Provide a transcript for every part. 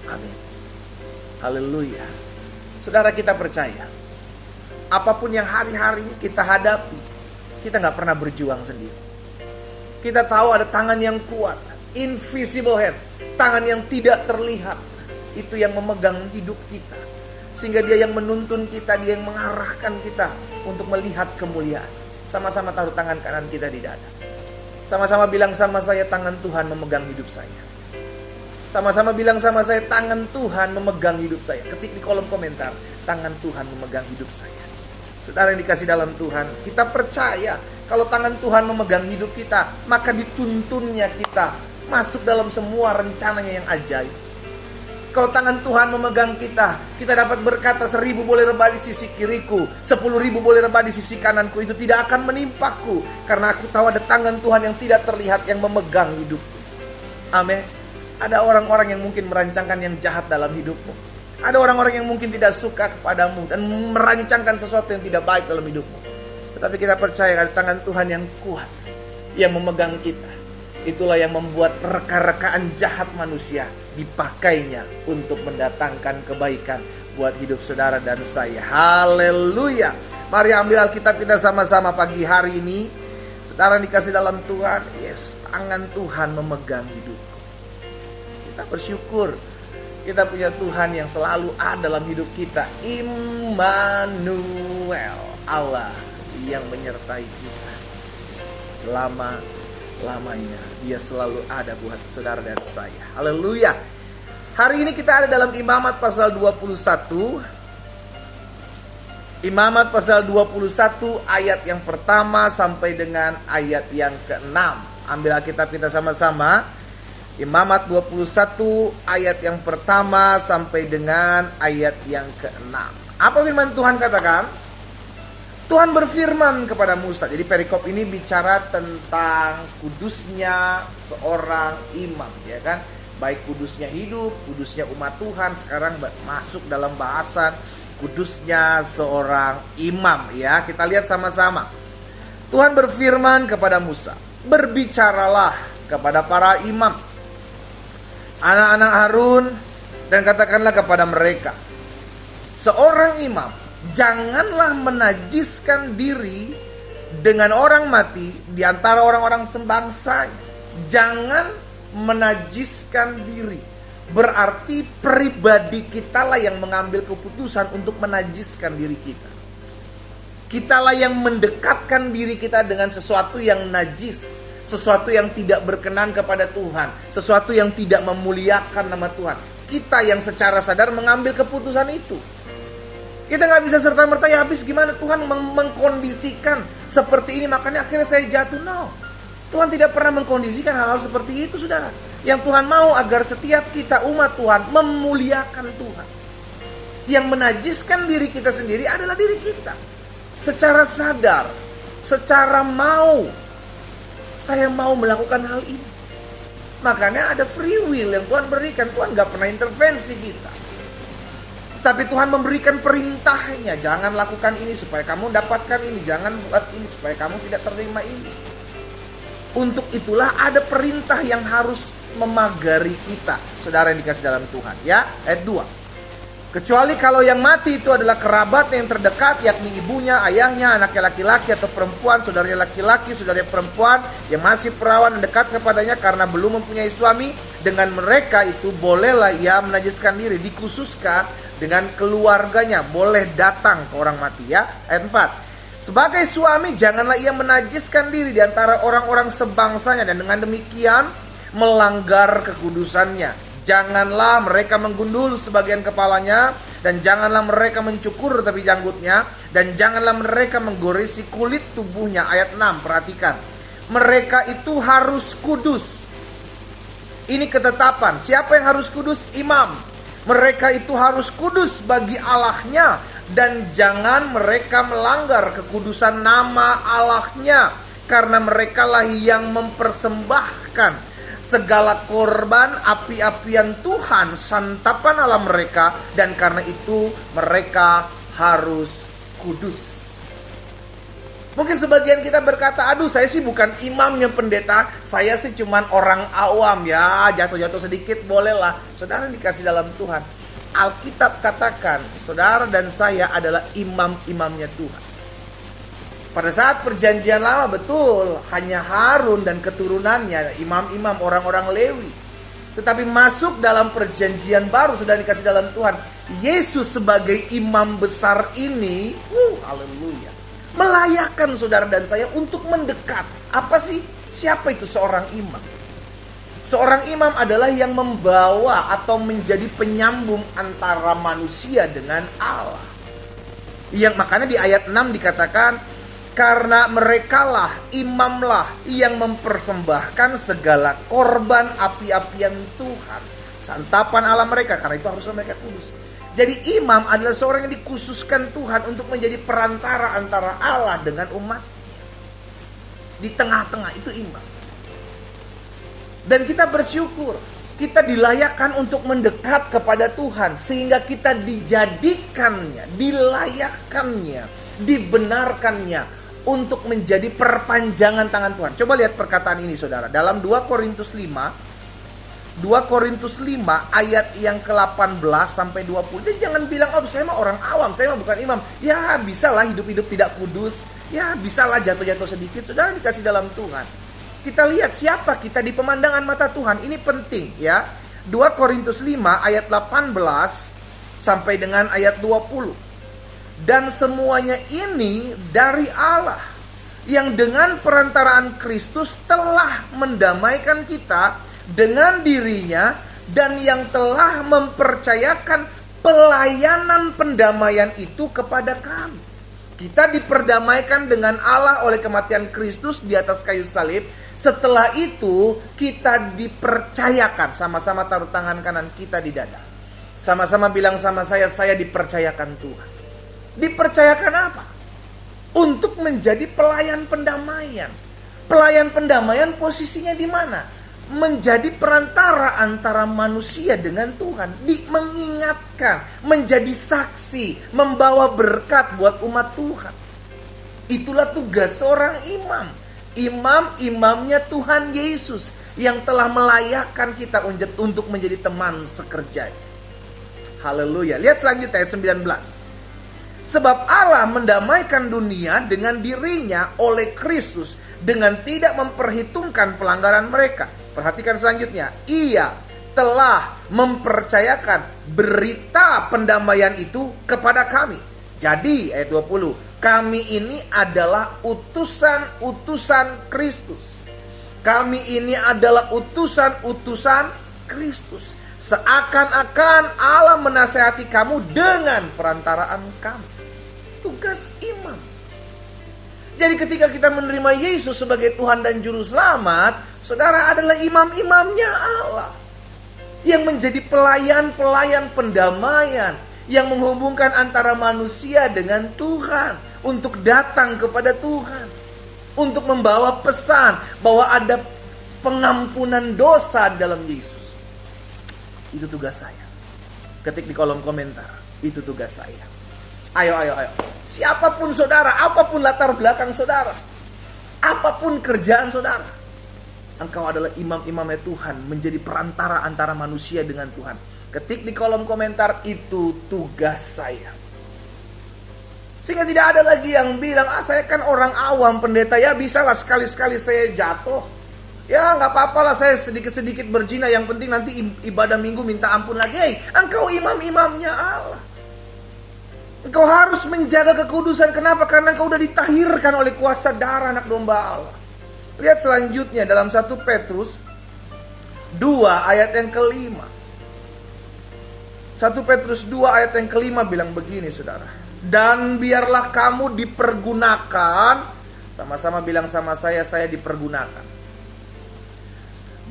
Amin. Haleluya. Saudara, kita percaya apapun yang hari-hari ini kita hadapi, kita gak pernah berjuang sendiri. Kita tahu ada tangan yang kuat, invisible hand, tangan yang tidak terlihat, itu yang memegang hidup kita. Sehingga dia yang menuntun kita, dia yang mengarahkan kita untuk melihat kemuliaan. Sama-sama taruh tangan kanan kita di dada. Sama-sama bilang sama saya, tangan Tuhan memegang hidup saya. Sama-sama bilang sama saya, tangan Tuhan memegang hidup saya. Ketik di kolom komentar, tangan Tuhan memegang hidup saya. Saudara yang dikasih dalam Tuhan, kita percaya kalau tangan Tuhan memegang hidup kita, maka dituntunnya kita masuk dalam semua rencananya yang ajaib. Kalau tangan Tuhan memegang kita, kita dapat berkata 1000 boleh rebah di sisi kiriku, 10.000 boleh rebah di sisi kananku, itu tidak akan menimpaku. Karena aku tahu ada tangan Tuhan yang tidak terlihat yang memegang hidupku. Amin. Ada orang-orang yang mungkin merancangkan yang jahat dalam hidupmu. Ada orang-orang yang mungkin tidak suka kepadamu dan merancangkan sesuatu yang tidak baik dalam hidupmu. Tetapi kita percaya ada tangan Tuhan yang kuat yang memegang kita. Itulah yang membuat reka-rekaan jahat manusia dipakainya untuk mendatangkan kebaikan buat hidup saudara dan saya. Haleluya. Mari ambil Alkitab kita sama-sama pagi hari ini. Saudara dikasih dalam Tuhan, yes, tangan Tuhan memegang hidupku. Kita bersyukur kita punya Tuhan yang selalu ada dalam hidup kita. Immanuel, Allah yang menyertai kita selama-lamanya. Dia selalu ada buat saudara dan saya. Haleluya. Hari ini kita ada dalam Imamat pasal 21. Imamat pasal 21 ayat yang pertama sampai dengan ayat yang ke-6. Ambil Alkitab kita sama-sama. Imamat 21 ayat yang pertama sampai dengan ayat yang ke-6. Apa firman Tuhan katakan? Tuhan berfirman kepada Musa. Jadi perikop ini bicara tentang kudusnya seorang imam, ya kan? Baik kudusnya hidup, kudusnya umat Tuhan. Sekarang masuk dalam bahasan kudusnya seorang imam, ya. Kita lihat sama-sama. Tuhan berfirman kepada Musa, berbicaralah kepada para imam, anak-anak Harun, dan katakanlah kepada mereka, seorang imam janganlah menajiskan diri dengan orang mati di antara orang-orang sebangsa. Jangan menajiskan diri. Berarti pribadi kitalah yang mengambil keputusan untuk menajiskan diri kita. Kitalah yang mendekatkan diri kita dengan sesuatu yang najis, sesuatu yang tidak berkenan kepada Tuhan, sesuatu yang tidak memuliakan nama Tuhan. Kita yang secara sadar mengambil keputusan itu. Kita gak bisa serta-merta, ya habis gimana Tuhan mengkondisikan seperti ini, makanya akhirnya saya jatuh. No, Tuhan tidak pernah mengkondisikan hal-hal seperti itu, saudara. Yang Tuhan mau agar setiap kita umat Tuhan memuliakan Tuhan. Yang menajiskan diri kita sendiri adalah diri kita. Secara sadar, secara mau, saya mau melakukan hal ini. Makanya ada free will yang Tuhan berikan. Tuhan gak pernah intervensi kita. Tapi Tuhan memberikan perintahnya. Jangan lakukan ini supaya kamu dapatkan ini. Jangan buat ini supaya kamu tidak terima ini. Untuk itulah ada perintah yang harus memagari kita, saudara yang dikasih dalam Tuhan, ya. Ayat 2. Kecuali kalau yang mati itu adalah kerabatnya yang terdekat, yakni ibunya, ayahnya, anaknya laki-laki atau perempuan, saudaranya laki-laki, saudaranya perempuan yang masih perawan dan dekat kepadanya karena belum mempunyai suami. Dengan mereka itu bolehlah ia menajiskan diri. Dikhususkan dengan keluarganya, boleh datang ke orang mati, ya. Ayat 4. Sebagai suami janganlah ia menajiskan diri di antara orang-orang sebangsanya, dan dengan demikian melanggar kekudusannya. Janganlah mereka menggundul sebagian kepalanya, dan janganlah mereka mencukur tepi janggutnya, dan janganlah mereka menggoresi kulit tubuhnya. Ayat 6, perhatikan. Mereka itu harus kudus. Ini ketetapan. Siapa yang harus kudus? Imam. Mereka itu harus kudus bagi Allahnya, dan jangan mereka melanggar kekudusan nama Allahnya, karena merekalah yang mempersembahkan segala korban api-apian Tuhan, santapan Allah mereka, dan karena itu mereka harus kudus. Mungkin sebagian kita berkata, aduh saya sih bukan imamnya pendeta, saya sih cuman orang awam ya, jatuh-jatuh sedikit bolehlah. Saudara dikasih dalam Tuhan, Alkitab katakan, saudara dan saya adalah imam-imamnya Tuhan. Pada saat perjanjian lama betul, hanya Harun dan keturunannya, imam-imam orang-orang Lewi. Tetapi masuk dalam perjanjian baru, saudara dikasih dalam Tuhan, Yesus sebagai imam besar ini, haleluya, melayakkan saudara dan saya untuk mendekat. Apa sih? Siapa itu seorang imam? Seorang imam adalah yang membawa atau menjadi penyambung antara manusia dengan Allah. Yang makanya di ayat 6 dikatakan, karena merekalah, imamlah yang mempersembahkan segala korban api-apian Tuhan, santapan Allah mereka, karena itu haruslah mereka kudus. Jadi imam adalah seorang yang dikhususkan Tuhan untuk menjadi perantara antara Allah dengan umat. Di tengah-tengah itu imam. Dan kita bersyukur, kita dilayakkan untuk mendekat kepada Tuhan, sehingga kita dijadikannya, dilayakkannya, dibenarkannya untuk menjadi perpanjangan tangan Tuhan. Coba lihat perkataan ini saudara, dalam 2 Korintus 5 ayat yang ke-18 sampai 20. Jadi jangan bilang, oh saya mah orang awam, saya mah bukan imam. Ya bisalah hidup-hidup tidak kudus, ya bisalah jatuh-jatuh sedikit. Saudara dikasih dalam Tuhan, kita lihat siapa kita di pemandangan mata Tuhan. Ini penting ya. 2 Korintus 5 ayat 18 sampai dengan ayat 20. Dan semuanya ini dari Allah, yang dengan perantaraan Kristus telah mendamaikan kita dengan dirinya, dan yang telah mempercayakan pelayanan pendamaian itu kepada kami. Kita diperdamaikan dengan Allah oleh kematian Kristus di atas kayu salib. Setelah itu kita dipercayakan, sama-sama taruh tangan kanan kita di dada. Sama-sama bilang sama saya dipercayakan Tuhan. Dipercayakan apa? Untuk menjadi pelayan pendamaian. Pelayan pendamaian posisinya di mana? Menjadi perantara antara manusia dengan Tuhan, mengingatkan, menjadi saksi, membawa berkat buat umat Tuhan. Itulah tugas seorang imam. Imam-imamnya Tuhan Yesus yang telah melayakkan kita untuk menjadi teman sekerjanya. Haleluya. Lihat selanjutnya ayat 19. Sebab Allah mendamaikan dunia dengan dirinya oleh Kristus, dengan tidak memperhitungkan pelanggaran mereka. Perhatikan selanjutnya, Ia telah mempercayakan berita pendamaian itu kepada kami. Jadi ayat 20, kami ini adalah utusan-utusan Kristus. Kami ini adalah utusan-utusan Kristus. Seakan-akan Allah menasihati kamu dengan perantaraan kami. Tugas imam. Jadi ketika kita menerima Yesus sebagai Tuhan dan Juru Selamat, saudara adalah imam-imamnya Allah, yang menjadi pelayan-pelayan pendamaian, yang menghubungkan antara manusia dengan Tuhan, untuk datang kepada Tuhan, untuk membawa pesan bahwa ada pengampunan dosa dalam Yesus. Itu tugas saya. Ketik di kolom komentar, itu tugas saya. Ayo. Siapapun saudara, apapun latar belakang saudara, apapun kerjaan saudara, engkau adalah imam-imamnya Tuhan, menjadi perantara antara manusia dengan Tuhan. Ketik di kolom komentar, itu tugas saya. Sehingga tidak ada lagi yang bilang, saya kan orang awam pendeta, ya bisalah sekali-sekali saya jatuh. Ya gak apa-apa lah saya sedikit-sedikit berzina, yang penting nanti ibadah minggu minta ampun lagi. Hey, engkau imam-imamnya Allah. Engkau harus menjaga kekudusan. Kenapa? Karena engkau sudah ditahirkan oleh kuasa darah anak domba Allah. Lihat selanjutnya dalam 1 Petrus 2 ayat yang kelima. 1 Petrus 2 ayat yang kelima bilang begini saudara. Dan biarlah kamu dipergunakan. Sama-sama bilang sama saya dipergunakan.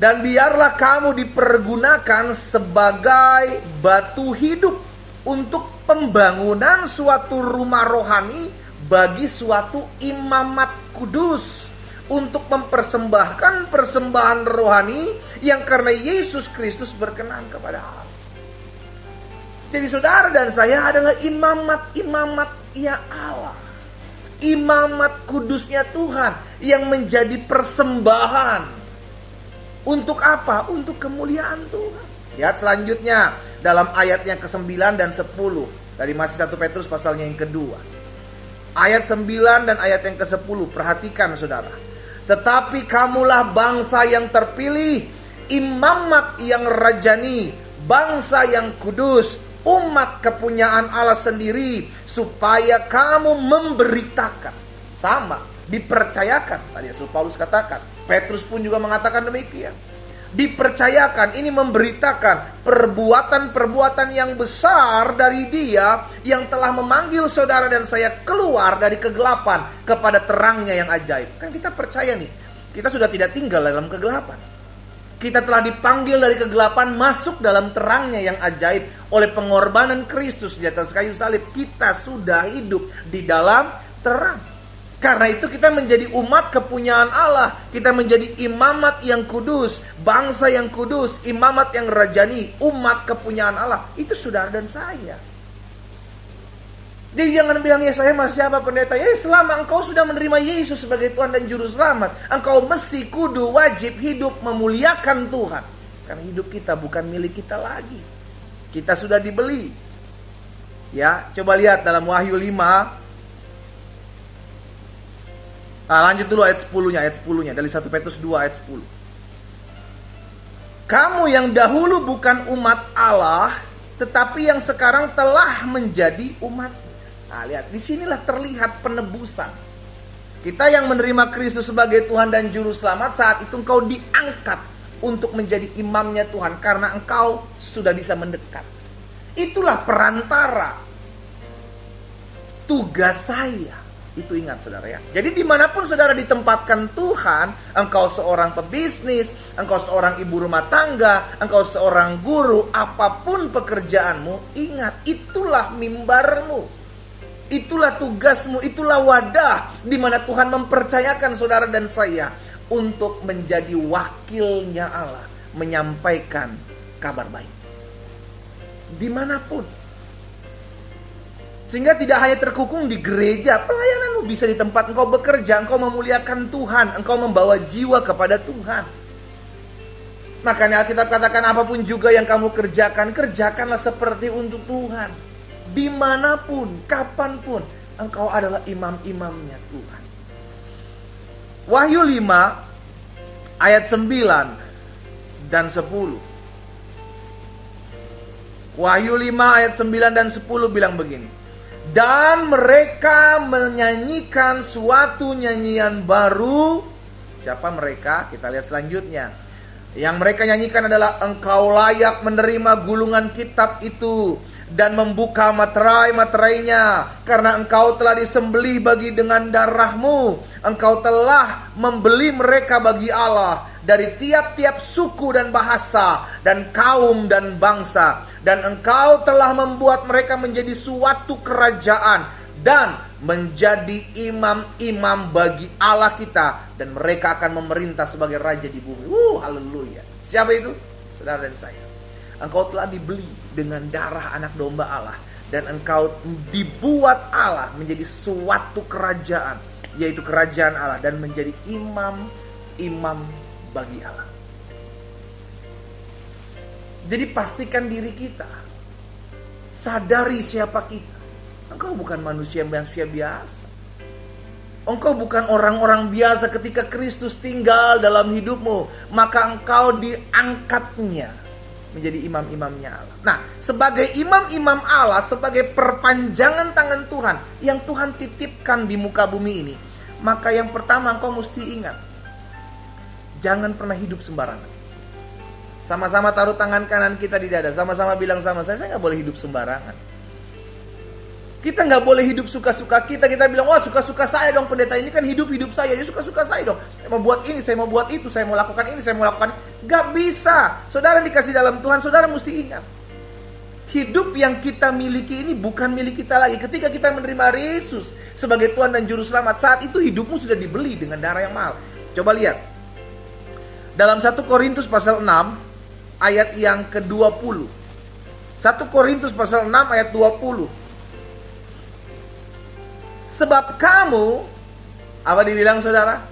Dan biarlah kamu dipergunakan sebagai batu hidup untuk pembangunan suatu rumah rohani bagi suatu imamat kudus, untuk mempersembahkan persembahan rohani yang karena Yesus Kristus berkenan kepada Allah. Jadi saudara dan saya adalah imamat ya Allah. imamat kudusnya Tuhan yang menjadi persembahan. Untuk apa? Untuk kemuliaan Tuhan. Lihat selanjutnya dalam ayat yang ke-9 dan 10 dari masih 1 Petrus pasalnya yang kedua. Ayat 9 dan ayat yang ke-10, perhatikan saudara. Tetapi kamulah bangsa yang terpilih, imamat yang rajani, bangsa yang kudus, umat kepunyaan Allah sendiri, supaya kamu memberitakan. Sama, dipercayakan. Tadi Rasul Paulus katakan, Petrus pun juga mengatakan demikian. Dipercayakan, ini memberitakan perbuatan-perbuatan yang besar dari Dia yang telah memanggil saudara dan saya keluar dari kegelapan kepada terangnya yang ajaib. Kan kita percaya nih, kita sudah tidak tinggal dalam kegelapan. Kita telah dipanggil dari kegelapan masuk dalam terangnya yang ajaib oleh pengorbanan Kristus di atas kayu salib. Kita sudah hidup di dalam terang. Karena itu kita menjadi umat kepunyaan Allah. Kita menjadi imamat yang kudus, bangsa yang kudus, imamat yang rajani, umat kepunyaan Allah. Itu saudara dan saya. Jadi jangan bilang, ya saya masih siapa pendeta. Ya selama engkau sudah menerima Yesus sebagai Tuhan dan Juru Selamat, engkau mesti kudu wajib hidup memuliakan Tuhan. Karena hidup kita bukan milik kita lagi. Kita sudah dibeli. Ya, coba lihat dalam Wahyu 5. Lanjut dulu ayat 10-nya dari 1 Petrus 2 ayat 10. Kamu yang dahulu bukan umat Allah, tetapi yang sekarang telah menjadi umat. Nah, lihat, disinilah terlihat penebusan. Kita yang menerima Kristus sebagai Tuhan dan Juru Selamat, saat itu engkau diangkat untuk menjadi imamnya Tuhan. Karena engkau sudah bisa mendekat. Itulah perantara. Tugas saya. Itu ingat saudara ya. Jadi dimanapun saudara ditempatkan Tuhan, engkau seorang pebisnis, engkau seorang ibu rumah tangga, engkau seorang guru, apapun pekerjaanmu, ingat, itulah mimbarmu. Itulah tugasmu, itulah wadah di mana Tuhan mempercayakan saudara dan saya untuk menjadi wakilnya Allah, menyampaikan kabar baik. Dimanapun. Sehingga tidak hanya terkukung di gereja, pelayananmu bisa di tempat engkau bekerja, engkau memuliakan Tuhan, engkau membawa jiwa kepada Tuhan. Makanya Alkitab katakan apapun juga yang kamu kerjakan, kerjakanlah seperti untuk Tuhan. Dimanapun, kapanpun, engkau adalah imam-imamnya Tuhan. Wahyu 5 ayat 9 dan 10. Wahyu 5 ayat 9 dan 10 bilang begini. Dan mereka menyanyikan suatu nyanyian baru. Siapa mereka? Kita lihat selanjutnya. Yang mereka nyanyikan adalah, engkau layak menerima gulungan kitab itu dan membuka materai-materainya, karena engkau telah disembelih bagi dengan darahmu. Engkau telah membeli mereka bagi Allah dari tiap-tiap suku dan bahasa dan kaum dan bangsa. Dan engkau telah membuat mereka menjadi suatu kerajaan dan menjadi imam-imam bagi Allah kita, dan mereka akan memerintah sebagai raja di bumi. Haleluya. Siapa itu? Saudara dan saya. Engkau telah dibeli dengan darah anak domba Allah, dan engkau dibuat Allah menjadi suatu kerajaan, yaitu kerajaan Allah, dan menjadi imam-imam bagi Allah. Jadi pastikan diri kita, sadari siapa kita. Engkau bukan manusia biasa. Engkau bukan orang-orang biasa. Ketika Kristus tinggal dalam hidupmu, maka engkau diangkatnya menjadi imam-imamnya Allah. Nah, sebagai imam-imam Allah, sebagai perpanjangan tangan Tuhan yang Tuhan titipkan di muka bumi ini, maka yang pertama engkau mesti ingat, jangan pernah hidup sembarangan. Sama-sama taruh tangan kanan kita di dada, sama-sama bilang sama saya gak boleh hidup sembarangan. Kita gak boleh hidup suka-suka kita. Kita bilang, wah suka-suka saya dong pendeta, ini kan hidup-hidup saya, ya suka-suka saya dong. Saya mau buat ini, saya mau buat itu, saya mau lakukan ini, saya mau lakukan. Gak bisa. Saudara dikasih dalam Tuhan, saudara mesti ingat, hidup yang kita miliki ini bukan milik kita lagi. Ketika kita menerima Yesus sebagai Tuhan dan Juru Selamat, saat itu hidupmu sudah dibeli dengan darah yang mahal. Coba lihat dalam 1 Korintus pasal 6 ayat yang ke-20. 1 Korintus pasal 6 ayat 20. Sebab kamu, apa dibilang saudara?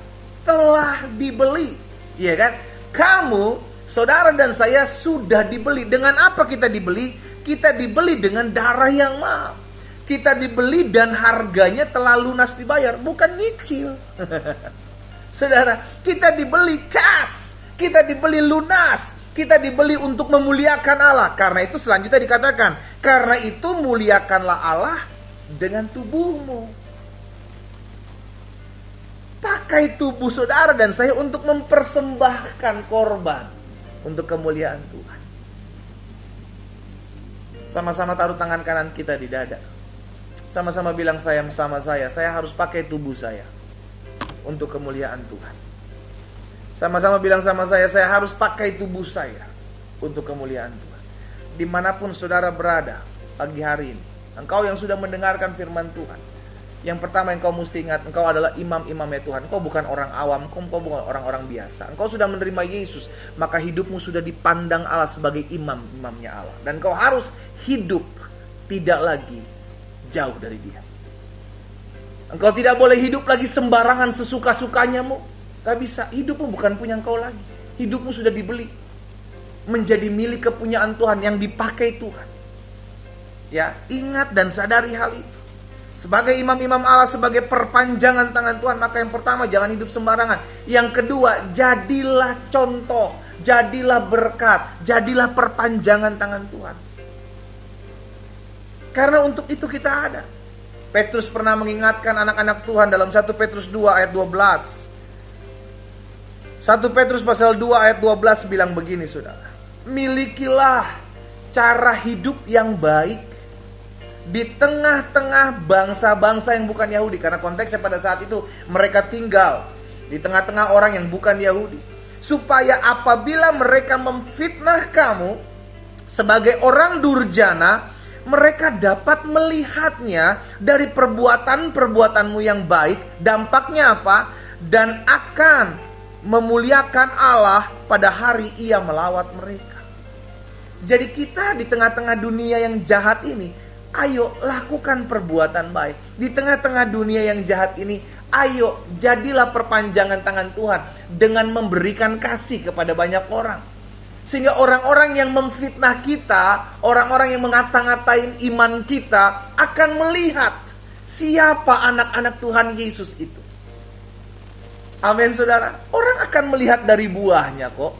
Telah dibeli. Iya kan? Kamu, saudara dan saya sudah dibeli. Dengan apa kita dibeli? Kita dibeli dengan darah yang mahal. Kita dibeli dan harganya telah lunas dibayar, bukan nyicil. Saudara, kita dibeli cash. Kita dibeli lunas. Kita dibeli untuk memuliakan Allah. Karena itu selanjutnya dikatakan, karena itu muliakanlah Allah dengan tubuhmu. Pakai tubuh saudara dan saya untuk mempersembahkan korban untuk kemuliaan Tuhan. Sama-sama taruh tangan kanan kita di dada. Sama-sama bilang sayang sama saya harus pakai tubuh saya untuk kemuliaan Tuhan. Sama-sama bilang sama saya harus pakai tubuh saya untuk kemuliaan Tuhan. Dimanapun saudara berada pagi hari ini, engkau yang sudah mendengarkan firman Tuhan, yang pertama yang kau mesti ingat, engkau adalah imam-imamnya Tuhan. Engkau bukan orang awam, engkau bukan orang-orang biasa. Engkau sudah menerima Yesus, maka hidupmu sudah dipandang Allah sebagai imam-imamnya Allah. Dan kau harus hidup tidak lagi jauh dari Dia. Engkau tidak boleh hidup lagi sembarangan sesuka-sukanya mu. Gak bisa, hidupmu bukan punya engkau lagi. Hidupmu sudah dibeli, menjadi milik kepunyaan Tuhan yang dipakai Tuhan. Ya, ingat dan sadari hal itu. Sebagai imam-imam Allah, sebagai perpanjangan tangan Tuhan, maka yang pertama jangan hidup sembarangan. Yang kedua, jadilah contoh, jadilah berkat, jadilah perpanjangan tangan Tuhan. Karena untuk itu kita ada. Petrus pernah mengingatkan anak-anak Tuhan dalam 1 Petrus 2 ayat 12. 1 Petrus pasal 2 ayat 12 bilang begini saudara. Milikilah cara hidup yang baik di tengah-tengah bangsa-bangsa yang bukan Yahudi. Karena konteksnya pada saat itu mereka tinggal di tengah-tengah orang yang bukan Yahudi. Supaya apabila mereka memfitnah kamu sebagai orang durjana, mereka dapat melihatnya dari perbuatan-perbuatanmu yang baik. Dampaknya apa? Dan akan memuliakan Allah pada hari Ia melawat mereka. Jadi kita di tengah-tengah dunia yang jahat ini, ayo lakukan perbuatan baik. Di tengah-tengah dunia yang jahat ini, ayo jadilah perpanjangan tangan Tuhan dengan memberikan kasih kepada banyak orang. Sehingga orang-orang yang memfitnah kita, orang-orang yang mengata-ngatain iman kita, akan melihat siapa anak-anak Tuhan Yesus itu. Amin saudara. Orang akan melihat dari buahnya kok.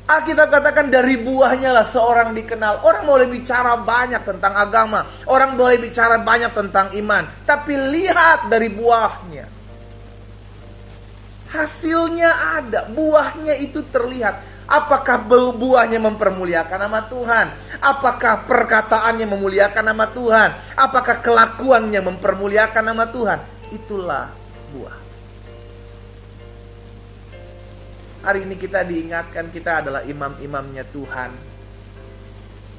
Alkitab katakan dari buahnya lah seorang dikenal. Orang boleh bicara banyak tentang agama, orang boleh bicara banyak tentang iman, tapi lihat dari buahnya. Hasilnya ada, buahnya itu terlihat. Apakah buahnya mempermuliakan nama Tuhan? Apakah perkataannya memuliakan nama Tuhan? Apakah kelakuannya mempermuliakan nama Tuhan? Itulah buah. Hari ini kita diingatkan kita adalah imam-imamnya Tuhan.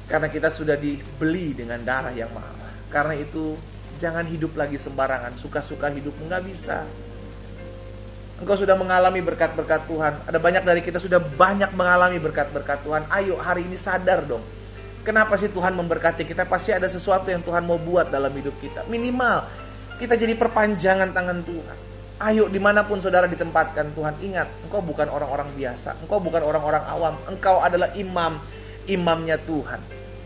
Karena kita sudah dibeli dengan darah yang mahal. Karena itu jangan hidup lagi sembarangan. Suka-suka hidup nggak bisa. Engkau sudah mengalami berkat-berkat Tuhan. Ada banyak dari kita sudah banyak mengalami berkat-berkat Tuhan. Ayo hari ini sadar dong. Kenapa sih Tuhan memberkati kita? Pasti ada sesuatu yang Tuhan mau buat dalam hidup kita. Minimal kita jadi perpanjangan tangan Tuhan. Ayo dimanapun saudara ditempatkan, Tuhan ingat, engkau bukan orang-orang biasa. Engkau bukan orang-orang awam. Engkau adalah imamnya Tuhan.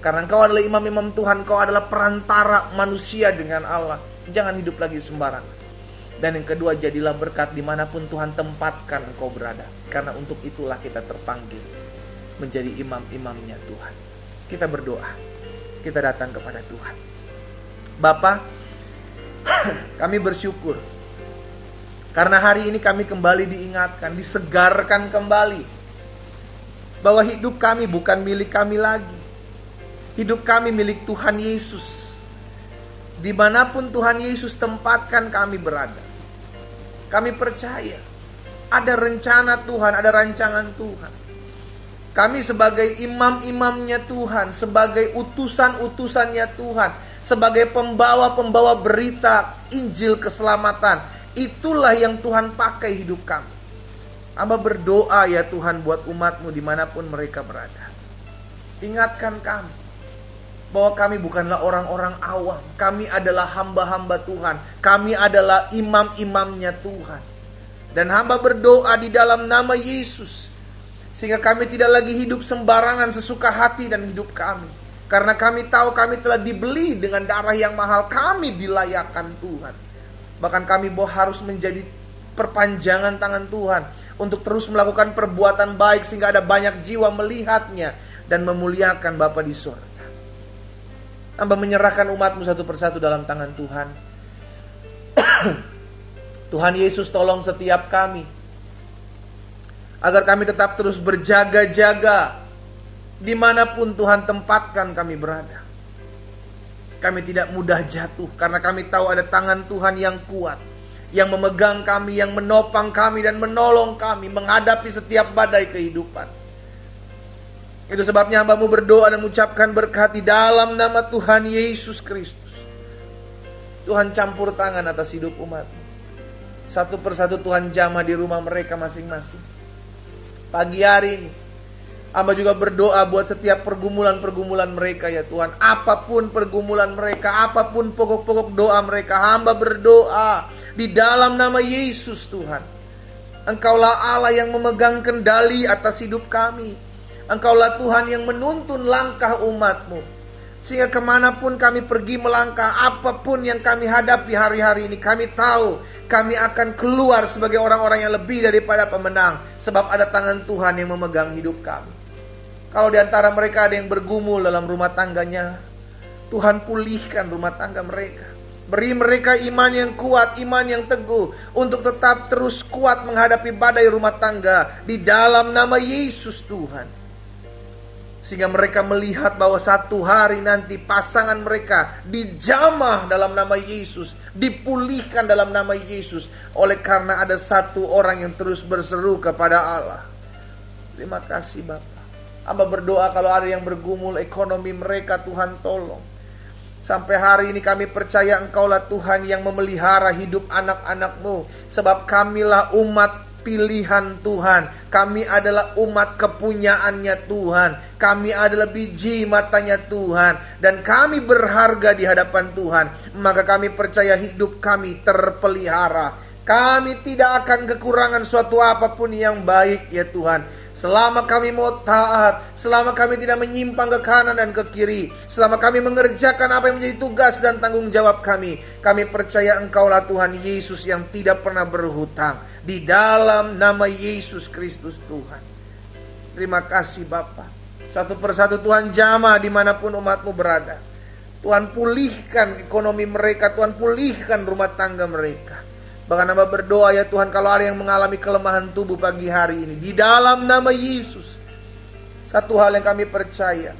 Karena engkau adalah imam-imam Tuhan. Engkau adalah perantara manusia dengan Allah. Jangan hidup lagi sembarangan. Dan yang kedua, jadilah berkat dimanapun Tuhan tempatkan engkau berada. Karena untuk itulah kita terpanggil menjadi imam-imamnya Tuhan. Kita berdoa. Kita datang kepada Tuhan. Bapa, kami bersyukur. Karena hari ini kami kembali diingatkan, disegarkan kembali. Bahwa hidup kami bukan milik kami lagi. Hidup kami milik Tuhan Yesus. Dimanapun Tuhan Yesus tempatkan kami berada. Kami percaya ada rencana Tuhan, ada rancangan Tuhan. Kami sebagai imam-imamnya Tuhan, sebagai utusan-utusannya Tuhan, sebagai pembawa-pembawa berita Injil keselamatan, itulah yang Tuhan pakai hidup kami. Hamba berdoa ya Tuhan buat umat-Mu dimanapun mereka berada. Ingatkan kami bahwa kami bukanlah orang-orang awam. Kami adalah hamba-hamba Tuhan. Kami adalah imam-imamnya Tuhan. Dan hamba berdoa di dalam nama Yesus, sehingga kami tidak lagi hidup sembarangan sesuka hati dan hidup kami. Karena kami tahu kami telah dibeli dengan darah yang mahal. Kami dilayakkan Tuhan. Bahkan kami harus menjadi perpanjangan tangan Tuhan untuk terus melakukan perbuatan baik, sehingga ada banyak jiwa melihatnya dan memuliakan Bapa di surga. Hamba menyerahkan umatmu satu persatu dalam tangan Tuhan. Tuhan Yesus, tolong setiap kami, agar kami tetap terus berjaga-jaga dimanapun Tuhan tempatkan kami berada. Kami tidak mudah jatuh, karena kami tahu ada tangan Tuhan yang kuat, yang memegang kami, yang menopang kami dan menolong kami menghadapi setiap badai kehidupan. Itu sebabnya hamba-Mu berdoa dan mengucapkan berkat di dalam nama Tuhan Yesus Kristus. Tuhan campur tangan atas hidup umat-Mu. Satu persatu Tuhan jamah di rumah mereka masing-masing. Pagi hari ini hamba juga berdoa buat setiap pergumulan-pergumulan mereka ya Tuhan. Apapun pergumulan mereka, apapun pokok-pokok doa mereka, hamba berdoa di dalam nama Yesus Tuhan. Engkaulah Allah yang memegang kendali atas hidup kami. Engkaulah Tuhan yang menuntun langkah umat-Mu, sehingga kemanapun kami pergi melangkah, apapun yang kami hadapi hari-hari ini, kami tahu kami akan keluar sebagai orang-orang yang lebih daripada pemenang, sebab ada tangan Tuhan yang memegang hidup kami. Kalau di antara mereka ada yang bergumul dalam rumah tangganya, Tuhan pulihkan rumah tangga mereka. Beri mereka iman yang kuat, iman yang teguh, untuk tetap terus kuat menghadapi badai rumah tangga di dalam nama Yesus Tuhan. Sehingga mereka melihat bahwa satu hari nanti pasangan mereka dijamah dalam nama Yesus, dipulihkan dalam nama Yesus, oleh karena ada satu orang yang terus berseru kepada Allah. Terima kasih Bapa. Hamba berdoa kalau ada yang bergumul ekonomi mereka, Tuhan tolong. Sampai hari ini kami percaya Engkaulah Tuhan yang memelihara hidup anak-anak-Mu, sebab kamilah umat pilihan Tuhan. Kami adalah umat kepunyaannya Tuhan. Kami adalah biji matanya Tuhan, dan kami berharga di hadapan Tuhan. Maka kami percaya hidup kami terpelihara. Kami tidak akan kekurangan suatu apapun yang baik ya Tuhan. Selama kami mau taat, selama kami tidak menyimpang ke kanan dan ke kiri, selama kami mengerjakan apa yang menjadi tugas dan tanggung jawab kami percaya Engkaulah Tuhan Yesus yang tidak pernah berhutang. Di dalam nama Yesus Kristus Tuhan. Terima kasih Bapa. Satu persatu Tuhan jamah dimanapun umat-Mu berada. Tuhan pulihkan ekonomi mereka, Tuhan pulihkan rumah tangga mereka. Bahkan hamba berdoa ya Tuhan, kalau ada yang mengalami kelemahan tubuh pagi hari ini, di dalam nama Yesus, satu hal yang kami percaya,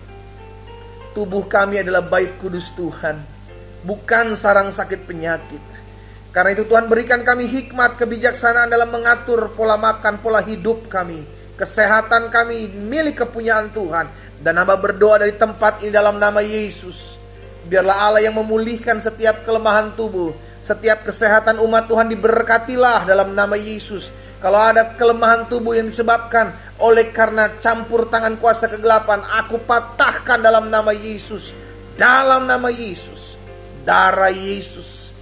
tubuh kami adalah bait kudus Tuhan, bukan sarang sakit penyakit. Karena itu Tuhan berikan kami hikmat, kebijaksanaan dalam mengatur pola makan, pola hidup kami. Kesehatan kami milik kepunyaan Tuhan. Dan hamba berdoa dari tempat ini dalam nama Yesus, biarlah Allah yang memulihkan setiap kelemahan tubuh, setiap kesehatan umat Tuhan diberkatilah dalam nama Yesus. Kalau ada kelemahan tubuh yang disebabkan oleh karena campur tangan kuasa kegelapan, aku patahkan dalam nama Yesus. Dalam nama Yesus, darah Yesus,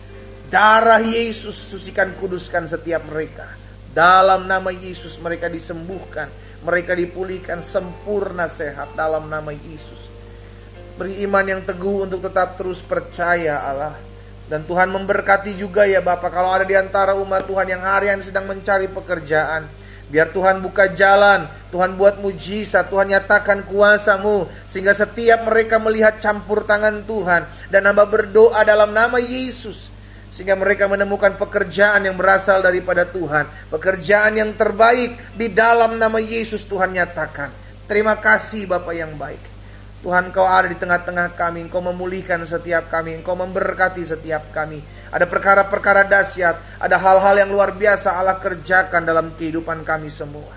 darah Yesus, sucikan kuduskan setiap mereka. Dalam nama Yesus mereka disembuhkan, mereka dipulihkan sempurna sehat dalam nama Yesus. Beri iman yang teguh untuk tetap terus percaya Allah. Dan Tuhan memberkati juga ya Bapak, kalau ada di antara umat Tuhan yang harian sedang mencari pekerjaan, biar Tuhan buka jalan, Tuhan buat mujizat, Tuhan nyatakan kuasa-Mu, sehingga setiap mereka melihat campur tangan Tuhan. Dan hamba berdoa dalam nama Yesus, sehingga mereka menemukan pekerjaan yang berasal daripada Tuhan, pekerjaan yang terbaik di dalam nama Yesus Tuhan nyatakan. Terima kasih Bapa yang baik. Tuhan, Engkau ada di tengah-tengah kami, Engkau memulihkan setiap kami, Engkau memberkati setiap kami. Ada perkara-perkara dahsyat, ada hal-hal yang luar biasa Allah kerjakan dalam kehidupan kami semua.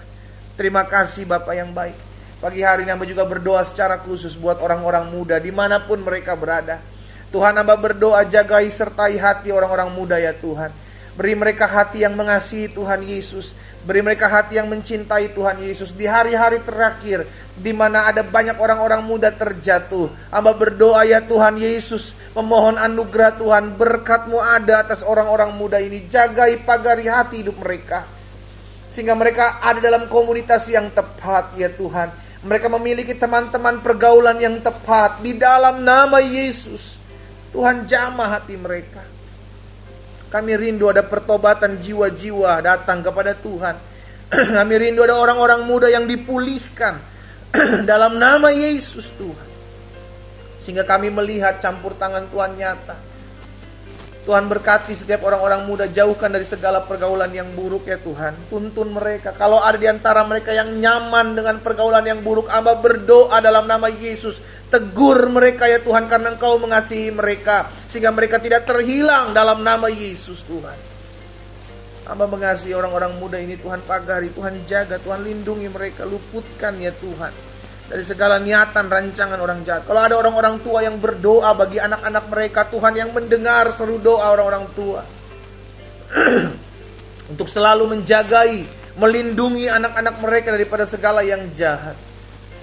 Terima kasih Bapa yang baik. Pagi hari ini hamba juga berdoa secara khusus buat orang-orang muda dimanapun mereka berada. Tuhan, hamba berdoa jagai sertai hati orang-orang muda ya Tuhan. Beri mereka hati yang mengasihi Tuhan Yesus. Beri mereka hati yang mencintai Tuhan Yesus. Di hari-hari terakhir, di mana ada banyak orang-orang muda terjatuh, hamba berdoa ya Tuhan Yesus, memohon anugerah Tuhan, berkat-Mu ada atas orang-orang muda ini. Jagai pagari hati hidup mereka, sehingga mereka ada dalam komunitas yang tepat ya Tuhan. Mereka memiliki teman-teman pergaulan yang tepat. Di dalam nama Yesus, Tuhan jamah hati mereka. Kami rindu ada pertobatan jiwa-jiwa datang kepada Tuhan. Kami rindu ada orang-orang muda yang dipulihkan dalam nama Yesus Tuhan. Sehingga kami melihat campur tangan Tuhan nyata. Tuhan berkati setiap orang-orang muda, jauhkan dari segala pergaulan yang buruk ya Tuhan. Tuntun mereka. Kalau ada di antara mereka yang nyaman dengan pergaulan yang buruk, hamba berdoa dalam nama Yesus, tegur mereka ya Tuhan, karena Engkau mengasihi mereka, sehingga mereka tidak terhilang dalam nama Yesus Tuhan. Hamba mengasihi orang-orang muda ini Tuhan, pagari, Tuhan jaga, Tuhan lindungi mereka, luputkan ya Tuhan dari segala niatan rancangan orang jahat. Kalau ada orang-orang tua yang berdoa bagi anak-anak mereka, Tuhan yang mendengar seru doa orang-orang tua untuk selalu menjagai, melindungi anak-anak mereka daripada segala yang jahat.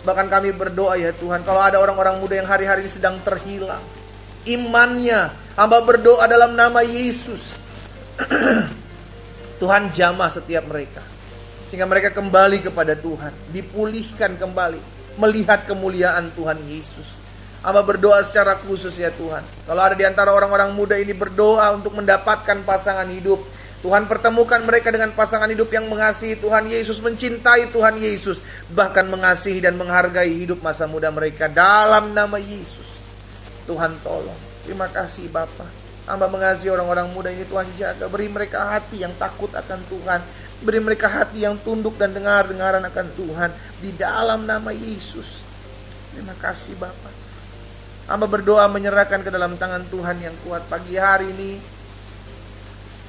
Bahkan kami berdoa ya Tuhan, kalau ada orang-orang muda yang hari-hari ini sedang terhilang imannya, hamba berdoa dalam nama Yesus Tuhan jamah setiap mereka, sehingga mereka kembali kepada Tuhan, dipulihkan kembali, melihat kemuliaan Tuhan Yesus. Hamba berdoa secara khusus ya Tuhan, kalau ada di antara orang-orang muda ini berdoa untuk mendapatkan pasangan hidup, Tuhan pertemukan mereka dengan pasangan hidup yang mengasihi Tuhan Yesus, mencintai Tuhan Yesus, bahkan mengasihi dan menghargai hidup masa muda mereka dalam nama Yesus. Tuhan tolong. Terima kasih Bapa. Hamba mengasihi orang-orang muda ini, Tuhan jaga, beri mereka hati yang takut akan Tuhan, beri mereka hati yang tunduk dan dengar-dengaran akan Tuhan di dalam nama Yesus. Terima kasih Bapa. Hamba berdoa menyerahkan ke dalam tangan Tuhan yang kuat pagi hari ini.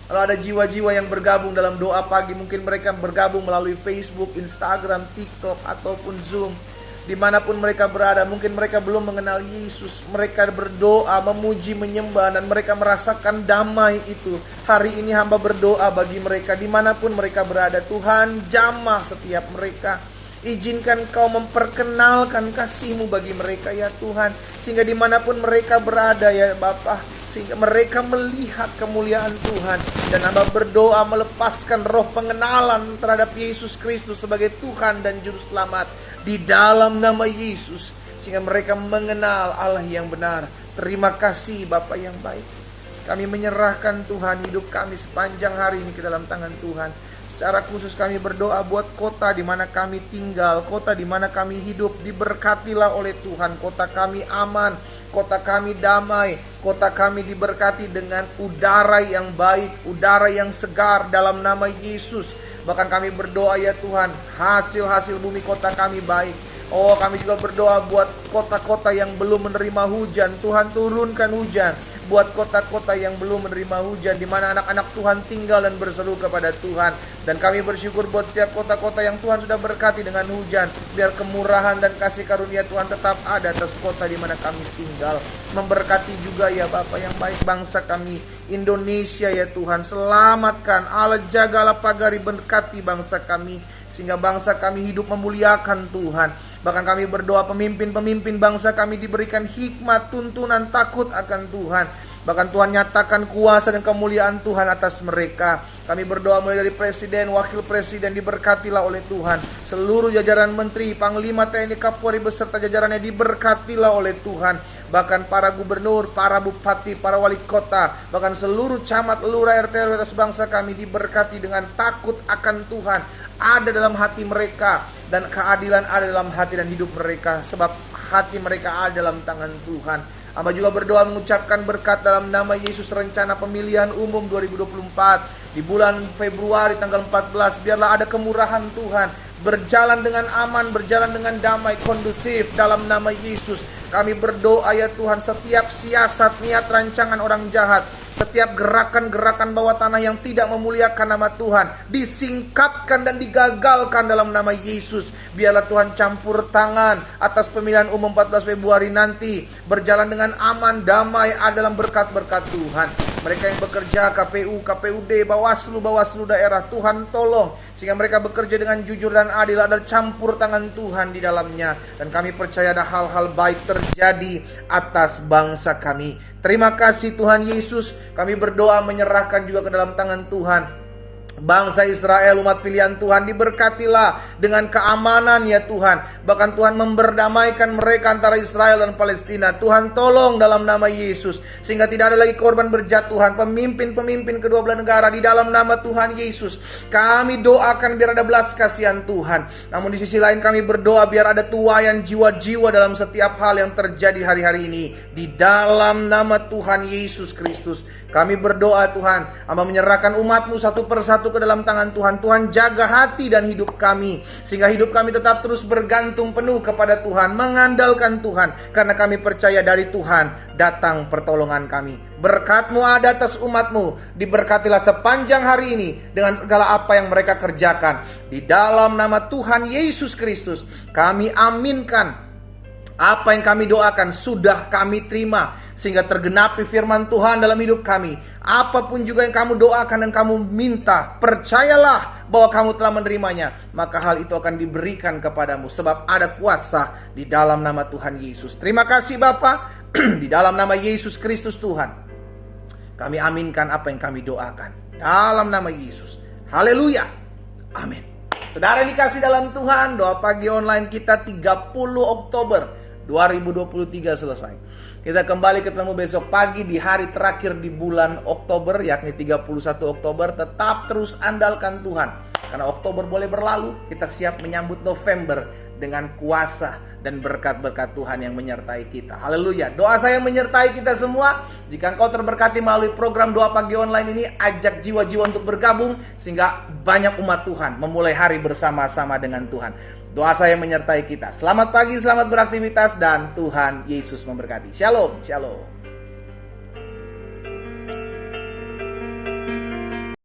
Kalau ada jiwa-jiwa yang bergabung dalam doa pagi, mungkin mereka bergabung melalui Facebook, Instagram, TikTok, ataupun Zoom. Dimanapun mereka berada, mungkin mereka belum mengenal Yesus. Mereka berdoa, memuji, menyembah, dan mereka merasakan damai itu. Hari ini hamba berdoa bagi mereka, dimanapun mereka berada. Tuhan jamah setiap mereka. Izinkan Kau memperkenalkan kasih-Mu bagi mereka ya Tuhan, sehingga dimanapun mereka berada ya Bapa, sehingga mereka melihat kemuliaan Tuhan. Dan hamba berdoa melepaskan roh pengenalan terhadap Yesus Kristus sebagai Tuhan dan Juru Selamat di dalam nama Yesus, sehingga mereka mengenal Allah yang benar. Terima kasih Bapa yang baik. Kami menyerahkan Tuhan hidup kami sepanjang hari ini ke dalam tangan Tuhan. Secara khusus kami berdoa buat kota di mana kami tinggal, kota di mana kami hidup, diberkatilah oleh Tuhan. Kota kami aman, kota kami damai, kota kami diberkati dengan udara yang baik, udara yang segar dalam nama Yesus. Bahkan kami berdoa ya Tuhan, hasil-hasil bumi kota kami baik. Oh, kami juga berdoa buat kota-kota yang belum menerima hujan, Tuhan turunkan hujan. Buat kota-kota yang belum menerima hujan, di mana anak-anak Tuhan tinggal dan berseru kepada Tuhan. Dan kami bersyukur buat setiap kota-kota yang Tuhan sudah berkati dengan hujan. Biar kemurahan dan kasih karunia Tuhan tetap ada atas kota di mana kami tinggal. Memberkati juga ya Bapa yang baik bangsa kami Indonesia ya Tuhan. Selamatkan, Allah jagalah pagari, berkati bangsa kami, sehingga bangsa kami hidup memuliakan Tuhan. Bahkan kami berdoa pemimpin-pemimpin bangsa kami diberikan hikmat, tuntunan, takut akan Tuhan. Bahkan Tuhan nyatakan kuasa dan kemuliaan Tuhan atas mereka. Kami berdoa mulai dari presiden, wakil presiden diberkatilah oleh Tuhan. Seluruh jajaran menteri, panglima TNI, Kapolri beserta jajarannya diberkatilah oleh Tuhan. Bahkan para gubernur, para bupati, para wali kota, bahkan seluruh camat, lurah, RT RW atas bangsa kami diberkati dengan takut akan Tuhan. Ada dalam hati mereka, dan keadilan ada dalam hati dan hidup mereka, sebab hati mereka ada dalam tangan Tuhan. Hamba juga berdoa mengucapkan berkat dalam nama Yesus. Rencana pemilihan umum 2024 di bulan Februari tanggal 14, biarlah ada kemurahan Tuhan, berjalan dengan aman, berjalan dengan damai, kondusif dalam nama Yesus. Kami berdoa ya Tuhan, setiap siasat, niat, rancangan orang jahat, setiap gerakan-gerakan bawah tanah yang tidak memuliakan nama Tuhan, disingkapkan dan digagalkan dalam nama Yesus. Biarlah Tuhan campur tangan atas pemilihan umum 14 Februari nanti, berjalan dengan aman, damai, ada dalam berkat-berkat Tuhan. mereka yang bekerja KPU, KPUD, Bawaslu daerah, Tuhan tolong sehingga mereka bekerja dengan jujur dan adil, ada campur tangan Tuhan di dalamnya, dan kami percaya ada hal-hal baik terjadi atas bangsa kami. Terima kasih Tuhan Yesus, kami berdoa menyerahkan juga ke dalam tangan Tuhan bangsa Israel, umat pilihan Tuhan, diberkatilah dengan keamanan ya Tuhan. Bahkan Tuhan memberdamaikan mereka antara Israel dan Palestina. Tuhan tolong dalam nama Yesus, sehingga tidak ada lagi korban berjatuhan. Pemimpin-pemimpin kedua belah negara di dalam nama Tuhan Yesus, kami doakan biar ada belas kasihan Tuhan. Namun di sisi lain kami berdoa biar ada tuaian jiwa-jiwa dalam setiap hal yang terjadi hari-hari ini. Di dalam nama Tuhan Yesus Kristus kami berdoa Tuhan, Hamba menyerahkan umat-Mu satu persatu ke dalam tangan Tuhan. Tuhan jaga hati dan hidup kami, sehingga hidup kami tetap terus bergantung penuh kepada Tuhan, mengandalkan Tuhan, karena kami percaya dari Tuhan datang pertolongan kami. Berkat-Mu ada atas umat-Mu, diberkatilah sepanjang hari ini dengan segala apa yang mereka kerjakan. Di dalam nama Tuhan Yesus Kristus kami aminkan. Apa yang kami doakan sudah kami terima, sehingga tergenapi firman Tuhan dalam hidup kami. Apapun juga yang kamu doakan dan kamu minta, percayalah bahwa kamu telah menerimanya, maka hal itu akan diberikan kepadamu, sebab ada kuasa di dalam nama Tuhan Yesus. Terima kasih Bapa. Di dalam nama Yesus Kristus Tuhan, kami aminkan apa yang kami doakan dalam nama Yesus. Haleluya. Amin. Saudara yang dikasih dalam Tuhan, doa pagi online kita 30 Oktober 2023 selesai. Kita kembali ketemu besok pagi di hari terakhir di bulan Oktober, yakni 31 Oktober. Tetap terus andalkan Tuhan, karena Oktober boleh berlalu, kita siap menyambut November dengan kuasa dan berkat-berkat Tuhan yang menyertai kita. Haleluya. Doa saya menyertai kita semua. Jika engkau terberkati melalui program doa pagi online ini, ajak jiwa-jiwa untuk bergabung, sehingga banyak umat Tuhan memulai hari bersama-sama dengan Tuhan. Doa saya menyertai kita. Selamat pagi, selamat beraktivitas, dan Tuhan Yesus memberkati. Shalom, shalom.